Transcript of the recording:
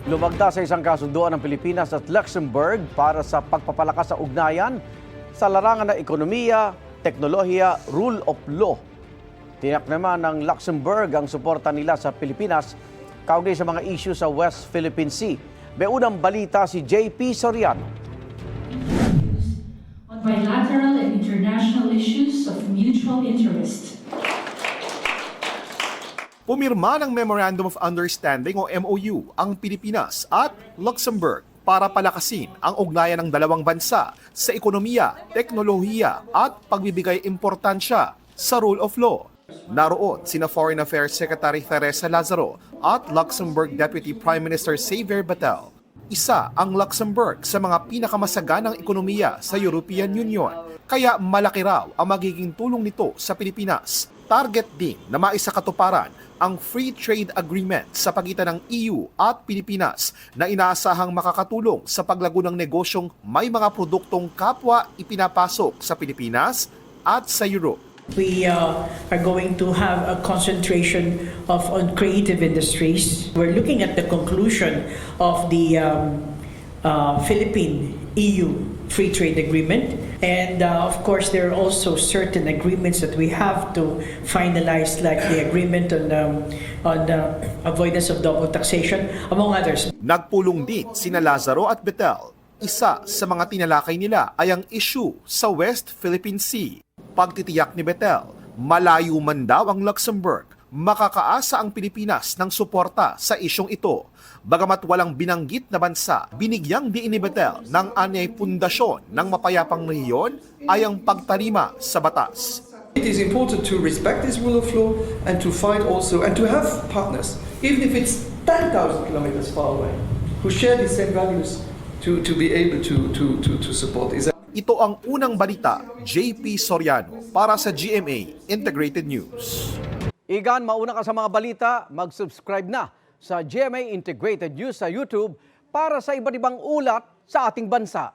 Lumagda sa isang kasunduan ng Pilipinas at Luxembourg para sa pagpapalakas sa ugnayan sa larangan ng ekonomiya, teknolohiya, rule of law. Tiyak naman ng Luxembourg ang suporta nila sa Pilipinas kaugnay sa mga issue sa West Philippine Sea. May unang balita si JP Soriano. On bilateral and international issues of mutual interest. Pumirma ng Memorandum of Understanding o MOU ang Pilipinas at Luxembourg para palakasin ang ugnayan ng dalawang bansa sa ekonomiya, teknolohiya at pagbibigay importansya sa rule of law. Naroon sina Foreign Affairs Secretary Teresa Lazaro at Luxembourg Deputy Prime Minister Xavier Bettel. Isa ang Luxembourg sa mga pinakamasaganang ekonomiya sa European Union, kaya malaki raw ang magiging tulong nito sa Pilipinas. Target din na maisakatuparan ang Free Trade Agreement sa pagitan ng EU at Pilipinas na inaasahang makakatulong sa paglago ng negosyong may mga produktong kapwa ipinapasok sa Pilipinas at sa Europe. We are going to have a concentration on creative industries. We're looking at the conclusion of the Philippine-EU Free Trade Agreement. And of course, there are also certain agreements that we have to finalize, like the agreement on avoidance of double taxation, among others. Nagpulong din sina Lazaro at Bettel. Isa sa mga tinalakay nila ay ang issue sa West Philippine Sea. Pagtitiyak ni Bettel, malayo man daw ang Luxembourg, makakaasa ang Pilipinas ng suporta sa isyong ito. Bagamat walang binanggit na bansa, binigyang diin ni Bettel ng anyay pundasyon ng mapayapang rehiyon ay ang pagtarima sa batas. It is important to respect this rule of law and to find also and to have partners, even if it's 10,000 kilometers far away, who share the same values to be able to support this. Ito ang unang balita, JP Soriano para sa GMA Integrated News. Igan, mauna ka sa mga balita, mag-subscribe na sa GMA Integrated News sa YouTube para sa iba't ibang ulat sa ating bansa.